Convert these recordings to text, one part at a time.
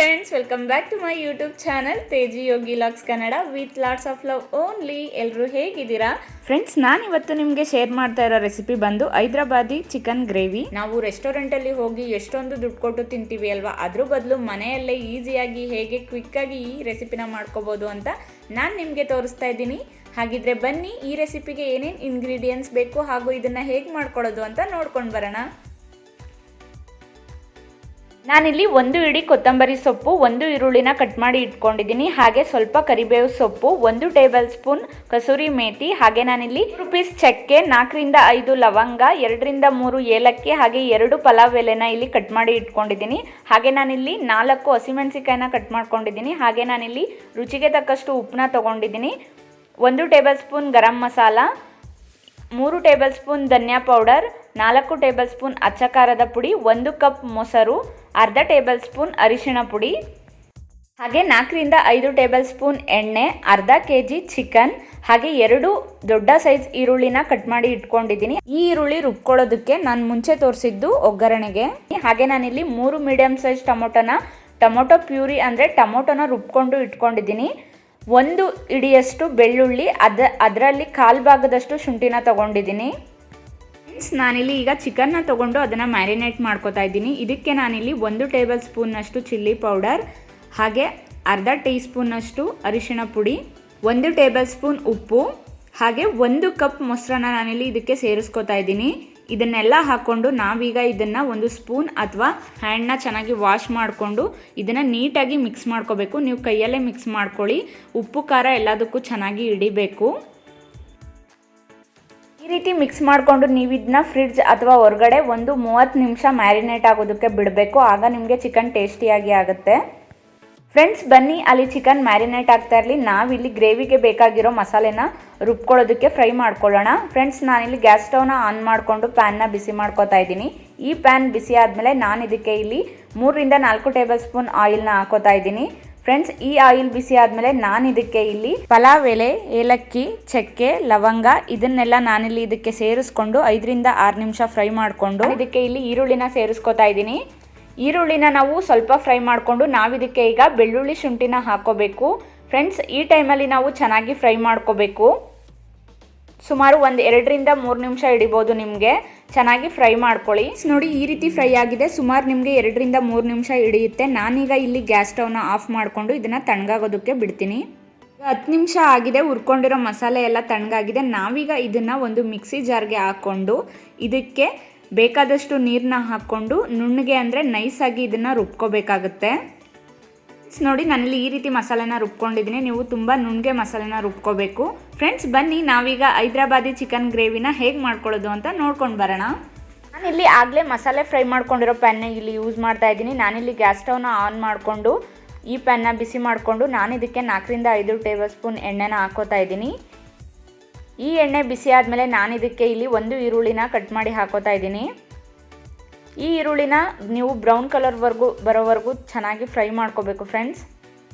Friends, welcome back to my YouTube channel Teji Yogi logs Kannada with lots of love only. ಎಲ್ಲರೂ ಹೇಗಿದ್ದೀರಾ friends? ನಾನು ಇವತ್ತು ನಿಮಗೆ ಶೇರ್ ಮಾಡ್ತಾ ಇರೋ ರೆಸಿಪಿ ಬಂದು ಹೈದ್ರಾಬಾದಿ ಚಿಕನ್ ಗ್ರೇವಿ. ನಾವು ರೆಸ್ಟೋರೆಂಟಲ್ಲಿ ಹೋಗಿ ಎಷ್ಟೊಂದು ದುಡ್ಡು ಕೊಟ್ಟು ತಿಂತೀವಿ ಅಲ್ವಾ, ಅದ್ರ ಬದಲು ಮನೆಯಲ್ಲೇ ಈಸಿಯಾಗಿ ಹೇಗೆ ಕ್ವಿಕ್ಕಾಗಿ ಈ ರೆಸಿಪಿನ ಮಾಡ್ಕೋಬೋದು ಅಂತ ನಾನು ನಿಮಗೆ ತೋರಿಸ್ತಾ ಇದ್ದೀನಿ. ಹಾಗಿದ್ರೆ ಬನ್ನಿ, ಈ ರೆಸಿಪಿಗೆ ಏನೇನು ಇಂಗ್ರೀಡಿಯೆಂಟ್ಸ್ ಬೇಕು ಹಾಗೂ ಇದನ್ನು ಹೇಗೆ ಮಾಡ್ಕೊಳ್ಳೋದು ಅಂತ ನೋಡ್ಕೊಂಡು ಬರೋಣ. ನಾನಿಲ್ಲಿ ಒಂದು ಇಡೀ ಕೊತ್ತಂಬರಿ ಸೊಪ್ಪು, ಒಂದು ಈರುಳ್ಳಿನ ಕಟ್ ಮಾಡಿ ಇಟ್ಕೊಂಡಿದ್ದೀನಿ. ಹಾಗೆ ಸ್ವಲ್ಪ ಕರಿಬೇವು ಸೊಪ್ಪು, 1 ಟೇಬಲ್ ಸ್ಪೂನ್ ಕಸೂರಿ ಮೇಥಿ, ಹಾಗೆ ನಾನಿಲ್ಲಿ ₹2 ಚಕ್ಕೆ, 4ರಿಂದ 5 ಲವಂಗ, 2ರಿಂದ 3 ಏಲಕ್ಕಿ, ಹಾಗೆ 2 ಪಲಾವ್ ಎಲೆನ ಇಲ್ಲಿ ಕಟ್ ಮಾಡಿ ಇಟ್ಕೊಂಡಿದ್ದೀನಿ. ಹಾಗೆ ನಾನಿಲ್ಲಿ 4 ಹಸಿಮೆಣಸಿಕಾಯಿನ ಕಟ್ ಮಾಡ್ಕೊಂಡಿದ್ದೀನಿ. ಹಾಗೆ ನಾನಿಲ್ಲಿ ರುಚಿಗೆ ತಕ್ಕಷ್ಟು ಉಪ್ಪನ್ನ ತೊಗೊಂಡಿದ್ದೀನಿ. 1 table spoon garam masala, 3 table spoon ಧನಿಯಾ ಪೌಡರ್, 4 ಟೇಬಲ್ ಸ್ಪೂನ್ ಅಚ್ಚ ಖಾರದ ಪುಡಿ, 1 ಕಪ್ ಮೊಸರು, ಅರ್ಧ ಟೇಬಲ್ ಸ್ಪೂನ್ ಅರಿಶಿಣ ಪುಡಿ, ಹಾಗೆ 4ರಿಂದ 5 ಟೇಬಲ್ ಸ್ಪೂನ್ ಎಣ್ಣೆ, ಅರ್ಧ ಕೆಜಿ ಚಿಕನ್, ಹಾಗೆ 2 ದೊಡ್ಡ ಸೈಜ್ ಈರುಳ್ಳಿನ ಕಟ್ ಮಾಡಿ ಇಟ್ಕೊಂಡಿದ್ದೀನಿ. ಈ ಈರುಳ್ಳಿ ರುಬ್ಕೊಳ್ಳೋದಕ್ಕೆ ನಾನು ಮುಂಚೆ ತೋರಿಸಿದ್ದು ಒಗ್ಗರಣೆಗೆ. ಹಾಗೆ ನಾನಿಲ್ಲಿ 3 ಮೀಡಿಯಂ ಸೈಜ್ ಟೊಮೊಟೊ ಪ್ಯೂರಿ ಅಂದರೆ ಟೊಮೊಟೊನ ರುಬ್ಕೊಂಡು ಇಟ್ಕೊಂಡಿದ್ದೀನಿ. 1 ಇಡಿಯಷ್ಟು ಬೆಳ್ಳುಳ್ಳಿ, ಅದರಲ್ಲಿ 1/4 ಭಾಗದಷ್ಟು ಶುಂಠಿನ ತೊಗೊಂಡಿದ್ದೀನಿ. ನಾನಿಲ್ಲಿ ಈಗ ಚಿಕನ್ನ ತೊಗೊಂಡು ಅದನ್ನು ಮ್ಯಾರಿನೇಟ್ ಮಾಡ್ಕೋತಾ ಇದ್ದೀನಿ. ಇದಕ್ಕೆ ನಾನಿಲ್ಲಿ 1 ಟೇಬಲ್ ಸ್ಪೂನ್ನಷ್ಟು ಚಿಲ್ಲಿ ಪೌಡರ್, ಹಾಗೆ ಅರ್ಧ ಟೀ ಸ್ಪೂನ್ನಷ್ಟು ಅರಿಶಿಣ ಪುಡಿ, 1 ಟೇಬಲ್ ಸ್ಪೂನ್ ಉಪ್ಪು, ಹಾಗೆ 1 ಕಪ್ ಮೊಸರನ್ನ ನಾನಿಲ್ಲಿ ಇದಕ್ಕೆ ಸೇರಿಸ್ಕೋತಾ ಇದ್ದೀನಿ. ಇದನ್ನೆಲ್ಲ ಹಾಕ್ಕೊಂಡು ನಾವೀಗ ಇದನ್ನು 1 ಸ್ಪೂನ್ ಅಥವಾ ಹ್ಯಾಂಡ್ನ ಚೆನ್ನಾಗಿ ವಾಶ್ ಮಾಡಿಕೊಂಡು ಇದನ್ನು ನೀಟಾಗಿ ಮಿಕ್ಸ್ ಮಾಡ್ಕೋಬೇಕು. ನೀವು ಕೈಯಲ್ಲೇ ಮಿಕ್ಸ್ ಮಾಡ್ಕೊಳ್ಳಿ, ಉಪ್ಪು ಖಾರ ಎಲ್ಲದಕ್ಕೂ ಚೆನ್ನಾಗಿ ಹಿಡಿಬೇಕು. ಈ ರೀತಿ ಮಿಕ್ಸ್ ಮಾಡಿಕೊಂಡು ನೀವು ಇದನ್ನ ಫ್ರಿಡ್ಜ್ ಅಥವಾ ಹೊರಗಡೆ 30 ನಿಮಿಷ ಮ್ಯಾರಿನೇಟ್ ಆಗೋದಕ್ಕೆ ಬಿಡಬೇಕು. ಆಗ ನಿಮಗೆ ಚಿಕನ್ ಟೇಸ್ಟಿಯಾಗಿ ಆಗುತ್ತೆ. ಫ್ರೆಂಡ್ಸ್, ಬನ್ನಿ ಅಲ್ಲಿ ಚಿಕನ್ ಮ್ಯಾರಿನೇಟ್ ಆಗ್ತಾ ಇರಲಿ, ನಾವಿಲ್ಲಿ ಗ್ರೇವಿಗೆ ಬೇಕಾಗಿರೋ ಮಸಾಲೆನ ರುಬ್ಕೊಳ್ಳೋದಕ್ಕೆ ಫ್ರೈ ಮಾಡ್ಕೊಳ್ಳೋಣ. ಫ್ರೆಂಡ್ಸ್, ನಾನಿಲ್ಲಿ ಗ್ಯಾಸ್ ಸ್ಟವ್ನ ಆನ್ ಮಾಡಿಕೊಂಡು ಪ್ಯಾನ್ನ ಬಿಸಿ ಮಾಡ್ಕೋತಾ ಇದ್ದೀನಿ. ಈ ಪ್ಯಾನ್ ಬಿಸಿ ಆದಮೇಲೆ ನಾನು ಇದಕ್ಕೆ ಇಲ್ಲಿ 3ರಿಂದ 4 ಟೇಬಲ್ ಸ್ಪೂನ್ ಆಯಿಲ್ನ ಹಾಕೋತಾ ಇದ್ದೀನಿ. ಫ್ರೆಂಡ್ಸ್, ಈ ಆಯಿಲ್ ಬಿಸಿ ಆದಮೇಲೆ ನಾನು ಇದಕ್ಕೆ ಇಲ್ಲಿ ಪಲಾವ್ ಎಲೆ, ಏಲಕ್ಕಿ, ಚಕ್ಕೆ, ಲವಂಗ ಇದನ್ನೆಲ್ಲ ನಾನಿಲ್ಲಿ ಇದಕ್ಕೆ ಸೇರಿಸ್ಕೊಂಡು 5ರಿಂದ 6 ನಿಮಿಷ ಫ್ರೈ ಮಾಡಿಕೊಂಡು ಇದಕ್ಕೆ ಇಲ್ಲಿ ಈರುಳ್ಳಿನ ಸೇರಿಸ್ಕೋತಾ ಇದ್ದೀನಿ. ಈರುಳ್ಳಿನ ನಾವು ಸ್ವಲ್ಪ ಫ್ರೈ ಮಾಡಿಕೊಂಡು ನಾವಿದಕ್ಕೆ ಈಗ ಬೆಳ್ಳುಳ್ಳಿ ಶುಂಠಿನ ಹಾಕೋಬೇಕು. ಫ್ರೆಂಡ್ಸ್, ಈ ಟೈಮಲ್ಲಿ ನಾವು ಚೆನ್ನಾಗಿ ಫ್ರೈ ಮಾಡ್ಕೋಬೇಕು. ಸುಮಾರು 2ರಿಂದ 3 ನಿಮಿಷ ಹಿಡಿಬೋದು ನಿಮಗೆ. ಚೆನ್ನಾಗಿ ಫ್ರೈ ಮಾಡ್ಕೊಳ್ಳಿ. ನೋಡಿ, ಈ ರೀತಿ ಫ್ರೈ ಆಗಿದೆ. ಸುಮಾರು ನಿಮಗೆ 2ರಿಂದ 3 ನಿಮಿಷ ಹಿಡಿಯುತ್ತೆ. ನಾನೀಗ ಇಲ್ಲಿ ಗ್ಯಾಸ್ ಸ್ಟವ್ನ ಆಫ್ ಮಾಡಿಕೊಂಡು ಇದನ್ನು ತಣ್ಣಗಾಗೋದಕ್ಕೆ ಬಿಡ್ತೀನಿ. 10 ನಿಮಿಷ ಆಗಿದೆ. ಹುರ್ಕೊಂಡಿರೋ ಮಸಾಲೆ ಎಲ್ಲ ತಣ್ಣಗಾಗಿದೆ. ನಾವೀಗ ಇದನ್ನು ಒಂದು ಮಿಕ್ಸಿ ಜಾರ್ಗೆ ಹಾಕ್ಕೊಂಡು ಇದಕ್ಕೆ ಬೇಕಾದಷ್ಟು ನೀರನ್ನ ಹಾಕ್ಕೊಂಡು ನುಣ್ಣಗೆ ಅಂದರೆ ನೈಸಾಗಿ ಇದನ್ನು ರುಬ್ಕೋಬೇಕಾಗುತ್ತೆ. ನೋಡಿ, ನಾನಿಲ್ಲಿ ಈ ರೀತಿ ಮಸಾಲೆನ ರುಬ್ಕೊಂಡಿದ್ದೀನಿ. ನೀವು ತುಂಬ ನುಣ್ಣಗೆ ಮಸಾಲೆನ ರುಬ್ಕೋಬೇಕು. ಫ್ರೆಂಡ್ಸ್, ಬನ್ನಿ ನಾವೀಗ ಹೈದ್ರಾಬಾದಿ ಚಿಕನ್ ಗ್ರೇವಿನ ಹೇಗೆ ಮಾಡ್ಕೊಳ್ಳೋದು ಅಂತ ನೋಡ್ಕೊಂಡು ಬರೋಣ. ನಾನಿಲ್ಲಿ ಆಗಲೇ ಮಸಾಲೆ ಫ್ರೈ ಮಾಡ್ಕೊಂಡಿರೋ ಪ್ಯಾನ್ನ ಇಲ್ಲಿ ಯೂಸ್ ಮಾಡ್ತಾ ಇದ್ದೀನಿ. ನಾನಿಲ್ಲಿ ಗ್ಯಾಸ್ ಸ್ಟವ್ನ ಆನ್ ಮಾಡಿಕೊಂಡು ಈ ಪ್ಯಾನ್ನ ಬಿಸಿ ಮಾಡಿಕೊಂಡು ನಾನು ಇದಕ್ಕೆ 4ರಿಂದ 5 ಟೇಬಲ್ ಸ್ಪೂನ್ ಎಣ್ಣೆನ ಹಾಕೋತಾ ಇದ್ದೀನಿ. ಈ ಎಣ್ಣೆ ಬಿಸಿ ಆದಮೇಲೆ ನಾನು ಇದಕ್ಕೆ ಇಲ್ಲಿ 1 ಈರುಳ್ಳಿನ ಕಟ್ ಮಾಡಿ ಹಾಕೋತಾ ಇದ್ದೀನಿ. ಈ ಈರುಳ್ಳಿನ ನೀವು ಬ್ರೌನ್ ಕಲರ್ವರೆಗೂ ಬರೋವರೆಗೂ ಚೆನ್ನಾಗಿ ಫ್ರೈ ಮಾಡ್ಕೋಬೇಕು. ಫ್ರೆಂಡ್ಸ್,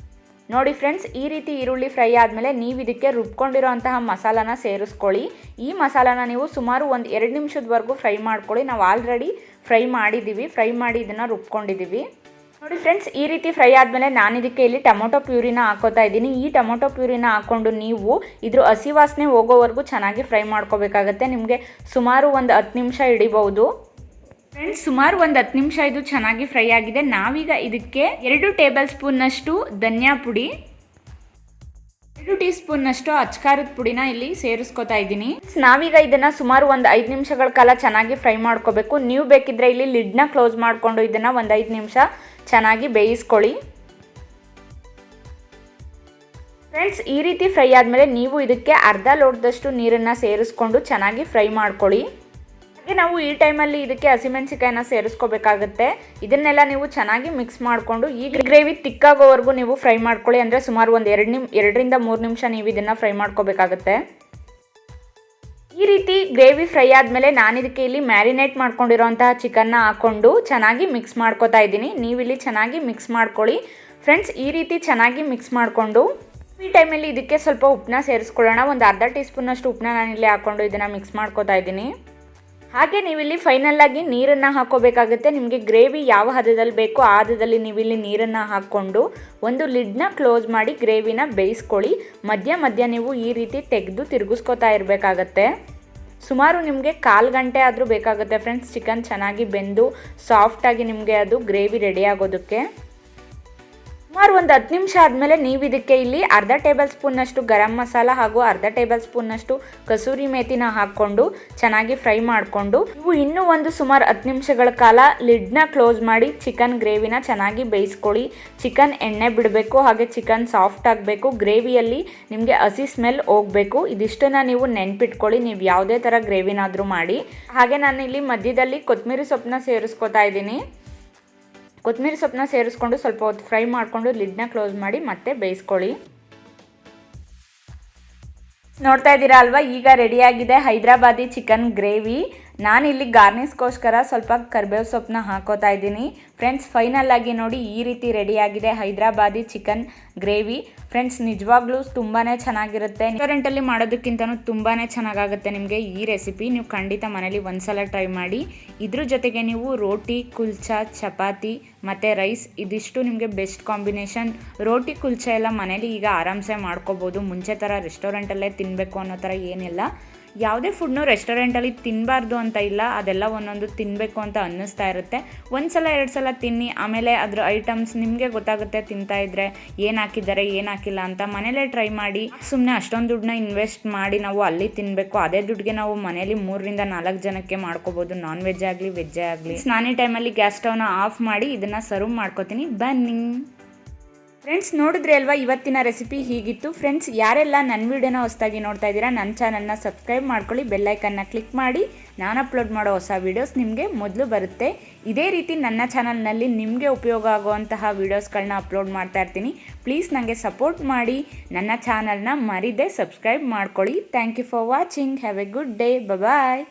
ನೋಡಿ ಫ್ರೆಂಡ್ಸ್, ಈ ರೀತಿ ಈರುಳ್ಳಿ ಫ್ರೈ ಆದಮೇಲೆ ನೀವು ಇದಕ್ಕೆ ರುಬ್ಕೊಂಡಿರೋ ಅಂತಹ ಮಸಾಲಾನ ಸೇರಿಸ್ಕೊಳ್ಳಿ. ಈ ಮಸಾಲಾನ ನೀವು ಸುಮಾರು 2 ನಿಮಿಷದವರೆಗೂ ಫ್ರೈ ಮಾಡ್ಕೊಳ್ಳಿ. ನಾವು ಆಲ್ರೆಡಿ ಫ್ರೈ ಮಾಡಿದ್ದೀವಿ, ಫ್ರೈ ಮಾಡಿ ಇದನ್ನು ರುಬ್ಕೊಂಡಿದ್ದೀವಿ. ನೋಡಿ ಫ್ರೆಂಡ್ಸ್, ಈ ರೀತಿ ಫ್ರೈ ಆದಮೇಲೆ ನಾನು ಇದಕ್ಕೆ ಇಲ್ಲಿ ಟೊಮೊಟೊ ಪ್ಯೂರಿನ ಹಾಕೋತಾ ಇದ್ದೀನಿ. ಈ ಟೊಮೊಟೊ ಪ್ಯೂರಿನ ಹಾಕ್ಕೊಂಡು ನೀವು ಇದ್ರ ಹಸಿ ವಾಸನೆ ಹೋಗೋವರೆಗೂ ಚೆನ್ನಾಗಿ ಫ್ರೈ ಮಾಡ್ಕೋಬೇಕಾಗತ್ತೆ. ನಿಮಗೆ ಸುಮಾರು 10 ನಿಮಿಷ ಹಿಡಿಬಹುದು. ಫ್ರೆಂಡ್ಸ್, ಸುಮಾರು 10 ನಿಮಿಷ ಇದು ಚೆನ್ನಾಗಿ ಫ್ರೈ ಆಗಿದೆ. ನಾವೀಗ ಇದಕ್ಕೆ 2 ಟೇಬಲ್ ಸ್ಪೂನ್ನಷ್ಟು ಧನಿಯಾ ಪುಡಿ, 2 ಟೀ ಸ್ಪೂನ್ನಷ್ಟು ಅಚ್ಚ ಖಾರದ ಪುಡಿನ ಇಲ್ಲಿ ಸೇರಿಸ್ಕೋತಾ ಇದ್ದೀನಿ. ನಾವೀಗ ಇದನ್ನು ಸುಮಾರು 5 ನಿಮಿಷಗಳ ಕಾಲ ಚೆನ್ನಾಗಿ ಫ್ರೈ ಮಾಡ್ಕೋಬೇಕು. ನೀವು ಬೇಕಿದ್ರೆ ಇಲ್ಲಿ ಲಿಡ್ನ ಕ್ಲೋಸ್ ಮಾಡಿಕೊಂಡು ಇದನ್ನು 5 ನಿಮಿಷ ಚೆನ್ನಾಗಿ ಬೇಯಿಸ್ಕೊಳ್ಳಿ. ಫ್ರೆಂಡ್ಸ್, ಈ ರೀತಿ ಫ್ರೈ ಆದಮೇಲೆ ನೀವು ಇದಕ್ಕೆ ಅರ್ಧ ಲೋಟದಷ್ಟು ನೀರನ್ನು ಸೇರಿಸ್ಕೊಂಡು ಚೆನ್ನಾಗಿ ಫ್ರೈ ಮಾಡ್ಕೊಳ್ಳಿ. ಹಾಗೆ ನಾವು ಈ ಟೈಮಲ್ಲಿ ಇದಕ್ಕೆ ಹಸಿಮೆಣಸಿಕಾಯಿನ ಸೇರಿಸ್ಕೋಬೇಕಾಗುತ್ತೆ. ಇದನ್ನೆಲ್ಲ ನೀವು ಚೆನ್ನಾಗಿ ಮಿಕ್ಸ್ ಮಾಡಿಕೊಂಡು ಈ ಗ್ರೇವಿ ತಿಕ್ಕಾಗೋವರೆಗೂ ನೀವು ಫ್ರೈ ಮಾಡ್ಕೊಳ್ಳಿ. ಅಂದರೆ ಸುಮಾರು 2ರಿಂದ 3 ನಿಮಿಷ ನೀವು ಇದನ್ನು ಫ್ರೈ ಮಾಡ್ಕೋಬೇಕಾಗತ್ತೆ. ಈ ರೀತಿ ಗ್ರೇವಿ ಫ್ರೈ ಆದಮೇಲೆ ನಾನು ಇದಕ್ಕೆ ಇಲ್ಲಿ ಮ್ಯಾರಿನೇಟ್ ಮಾಡ್ಕೊಂಡಿರೋಂತಹ ಚಿಕನ್ನ ಹಾಕ್ಕೊಂಡು ಚೆನ್ನಾಗಿ ಮಿಕ್ಸ್ ಮಾಡ್ಕೋತಾ ಇದ್ದೀನಿ. ನೀವಿಲ್ಲಿ ಚೆನ್ನಾಗಿ ಮಿಕ್ಸ್ ಮಾಡ್ಕೊಳ್ಳಿ. ಫ್ರೆಂಡ್ಸ್, ಈ ರೀತಿ ಚೆನ್ನಾಗಿ ಮಿಕ್ಸ್ ಮಾಡಿಕೊಂಡು ಈ ಟೈಮಲ್ಲಿ ಇದಕ್ಕೆ ಸ್ವಲ್ಪ ಉಪ್ಪನ್ನ ಸೇರಿಸ್ಕೊಳ್ಳೋಣ. ಒಂದು ಅರ್ಧ ಟೀ ಸ್ಪೂನ್ನಷ್ಟು ಉಪ್ಪನ್ನ ನಾನಿಲ್ಲಿ ಹಾಕ್ಕೊಂಡು ಇದನ್ನು ಮಿಕ್ಸ್ ಮಾಡ್ಕೋತಾ ಇದ್ದೀನಿ. ಹಾಗೆ ನೀವಿಲ್ಲಿ ಫೈನಲ್ ಆಗಿ ನೀರನ್ನು ಹಾಕೋಬೇಕಾಗುತ್ತೆ. ನಿಮಗೆ ಗ್ರೇವಿ ಯಾವ ಹದದಲ್ಲಿ ಬೇಕೋ ಆ ಹದದಲ್ಲಿ ನೀವಿಲ್ಲಿ ನೀರನ್ನು ಹಾಕ್ಕೊಂಡು ಒಂದು ಲಿಡ್ನ ಕ್ಲೋಸ್ ಮಾಡಿ ಗ್ರೇವಿನ ಬೇಯಿಸ್ಕೊಳ್ಳಿ. ಮಧ್ಯ ಮಧ್ಯ ನೀವು ಈ ರೀತಿ ತೆಗೆದು ತಿರುಗಿಸ್ಕೊತಾ ಇರಬೇಕಾಗತ್ತೆ. ಸುಮಾರು ನಿಮಗೆ 1/4 ಗಂಟೆ ಆದರೂ ಬೇಕಾಗುತ್ತೆ ಫ್ರೆಂಡ್ಸ್ ಚಿಕನ್ ಚೆನ್ನಾಗಿ ಬೆಂದು ಸಾಫ್ಟಾಗಿ ನಿಮಗೆ ಅದು ಗ್ರೇವಿ ರೆಡಿ ಆಗೋದಕ್ಕೆ. ಸುಮಾರು ಒಂದು 10 ನಿಮಿಷ ಆದಮೇಲೆ ನೀವು ಇದಕ್ಕೆ ಇಲ್ಲಿ ಅರ್ಧ ಟೇಬಲ್ ಸ್ಪೂನ್ನಷ್ಟು ಗರಂ ಮಸಾಲ ಹಾಗೂ ಅರ್ಧ ಟೇಬಲ್ ಸ್ಪೂನ್ನಷ್ಟು ಕಸೂರಿ ಮೇಥಿನ ಹಾಕ್ಕೊಂಡು ಚೆನ್ನಾಗಿ ಫ್ರೈ ಮಾಡಿಕೊಂಡು ನೀವು ಇನ್ನೂ ಒಂದು ಸುಮಾರು 10 ನಿಮಿಷಗಳ ಕಾಲ ಲಿಡ್ನ ಕ್ಲೋಸ್ ಮಾಡಿ ಚಿಕನ್ ಗ್ರೇವಿನ ಚೆನ್ನಾಗಿ ಬೇಯಿಸ್ಕೊಳ್ಳಿ. ಚಿಕನ್ ಎಣ್ಣೆ ಬಿಡಬೇಕು, ಹಾಗೆ ಚಿಕನ್ ಸಾಫ್ಟ್ ಆಗಬೇಕು, ಗ್ರೇವಿಯಲ್ಲಿ ನಿಮಗೆ ಹಸಿ ಸ್ಮೆಲ್ ಹೋಗಬೇಕು. ಇದಿಷ್ಟನ್ನು ನೀವು ನೆನ್ಪಿಟ್ಕೊಳ್ಳಿ, ನೀವು ಯಾವುದೇ ಥರ ಗ್ರೇವಿನಾದರೂ ಮಾಡಿ. ಹಾಗೆ ನಾನು ಇಲ್ಲಿ ಮಧ್ಯದಲ್ಲಿ ಕೊತ್ತಂಬರಿ ಸೊಪ್ಪನ್ನ ಸೇರಿಸ್ಕೊತಾ ಇದ್ದೀನಿ. ಕೊತ್ತಂಬರಿ ಸೊಪ್ಪನ್ನ ಸೇರಿಸ್ಕೊಂಡು ಸ್ವಲ್ಪ ಹೊತ್ತು ಫ್ರೈ ಮಾಡಿಕೊಂಡು ಲಿಡ್ನ ಕ್ಲೋಸ್ ಮಾಡಿ ಮತ್ತೆ ಬೇಯಿಸ್ಕೊಳ್ಳಿ. ನೋಡ್ತಾ ಇದ್ದೀರಾ ಅಲ್ವಾ, ಈಗ ರೆಡಿಯಾಗಿದೆ ಹೈದ್ರಾಬಾದಿ ಚಿಕನ್ ಗ್ರೇವಿ. ನಾನಿಲ್ಲಿ ಗಾರ್ನಿಷ್ಗೋಸ್ಕರ ಸ್ವಲ್ಪ ಕರಿಬೇವು ಸೊಪ್ಪನ್ನ ಹಾಕೋತಾ ಇದ್ದೀನಿ. ಫ್ರೆಂಡ್ಸ್ ಫೈನಲ್ ಆಗಿ ನೋಡಿ ಈ ರೀತಿ ರೆಡಿಯಾಗಿದೆ ಹೈದ್ರಾಬಾದಿ ಚಿಕನ್ ಗ್ರೇವಿ. ಫ್ರೆಂಡ್ಸ್ ನಿಜವಾಗ್ಲೂ ತುಂಬಾ ಚೆನ್ನಾಗಿರುತ್ತೆ. ರೆಸ್ಟೋರೆಂಟಲ್ಲಿ ಮಾಡೋದಕ್ಕಿಂತನೂ ತುಂಬಾ ಚೆನ್ನಾಗಾಗುತ್ತೆ ನಿಮಗೆ ಈ ರೆಸಿಪಿ. ನೀವು ಖಂಡಿತ ಮನೇಲಿ ಒಂದ್ಸಲ ಟ್ರೈ ಮಾಡಿ. ಇದ್ರ ಜೊತೆಗೆ ನೀವು ರೋಟಿ, ಕುಲ್ಚಾ, ಚಪಾತಿ ಮತ್ತು ರೈಸ್ ಇದಿಷ್ಟು ನಿಮಗೆ ಬೆಸ್ಟ್ ಕಾಂಬಿನೇಷನ್. ರೋಟಿ ಕುಲ್ಚಾ ಎಲ್ಲ ಮನೇಲಿ ಈಗ ಆರಾಮ್ಸೆ ಮಾಡ್ಕೋಬೋದು. ಮುಂಚೆ ಥರ ರೆಸ್ಟೋರೆಂಟಲ್ಲೇ ತಿನ್ನಬೇಕು ಅನ್ನೋ ಥರ ಏನಿಲ್ಲ. ಯಾವುದೇ ಫುಡ್ನು ರೆಸ್ಟೋರೆಂಟಲ್ಲಿ ತಿನ್ನಬಾರ್ದು ಅಂತ ಇಲ್ಲ, ಅದೆಲ್ಲ ಒಂದೊಂದು ತಿನ್ನಬೇಕು ಅಂತ ಅನ್ನಿಸ್ತಾ ಇರುತ್ತೆ. ಒಂದು ಸಲ 2 ಸಲ ತಿನ್ನಿ, ಆಮೇಲೆ ಅದರ ಐಟಮ್ಸ್ ನಿಮಗೆ ಗೊತ್ತಾಗುತ್ತೆ ತಿಂತಾ ಇದ್ದರೆ ಏನು ಹಾಕಿದ್ದಾರೆ ಏನು ಹಾಕಿಲ್ಲ ಅಂತ. ಮನೇಲೇ ಟ್ರೈ ಮಾಡಿ. ಸುಮ್ಮನೆ ಅಷ್ಟೊಂದು ದುಡ್ಡನ್ನ ಇನ್ವೆಸ್ಟ್ ಮಾಡಿ ನಾವು ಅಲ್ಲಿ ತಿನ್ನಬೇಕು, ಅದೇ ದುಡ್ಡಿಗೆ ನಾವು ಮನೇಲಿ 3ರಿಂದ 4 ಜನಕ್ಕೆ ಮಾಡ್ಕೋಬೋದು, ನಾನ್ ವೆಜ್ ಆಗಲಿ ವೆಜ್ಜೇ ಆಗಲಿ. ಸ್ನಾನಿ ಟೈಮಲ್ಲಿ ಗ್ಯಾಸ್ ಸ್ಟವ್ನ ಆಫ್ ಮಾಡಿ ಇದನ್ನು ಸರ್ವ್ ಮಾಡ್ಕೋತೀನಿ, ಬನ್ನಿ. ಫ್ರೆಂಡ್ಸ್ ನೋಡಿದ್ರಿ ಅಲ್ವಾ ಇವತ್ತಿನ ರೆಸಿಪಿ ಹೀಗಿತ್ತು. ಫ್ರೆಂಡ್ಸ್ ಯಾರೆಲ್ಲ ನನ್ನ ವಿಡಿಯೋನ ಹೊಸದಾಗಿ ನೋಡ್ತಾ ಇದ್ದೀರಾ ನನ್ನ ಚಾನಲ್ನ ಸಬ್ಸ್ಕ್ರೈಬ್ ಮಾಡ್ಕೊಳ್ಳಿ, ಬೆಲ್ಲೈಕನ್ನ ಕ್ಲಿಕ್ ಮಾಡಿ. ನಾನು ಅಪ್ಲೋಡ್ ಮಾಡೋ ಹೊಸ ವೀಡಿಯೋಸ್ ನಿಮಗೆ ಮೊದಲು ಬರುತ್ತೆ. ಇದೇ ರೀತಿ ನನ್ನ ಚಾನಲ್ನಲ್ಲಿ ನಿಮಗೆ ಉಪಯೋಗ ಆಗುವಂತಹ ವೀಡಿಯೋಸ್ಗಳನ್ನ ಅಪ್ಲೋಡ್ ಮಾಡ್ತಾ ಇರ್ತೀನಿ. ಪ್ಲೀಸ್ ನನಗೆ ಸಪೋರ್ಟ್ ಮಾಡಿ, ನನ್ನ ಚಾನಲ್ನ ಮರಿದೇ ಸಬ್ಸ್ಕ್ರೈಬ್ ಮಾಡ್ಕೊಳ್ಳಿ. Thank you for watching. Have a good day. Bye.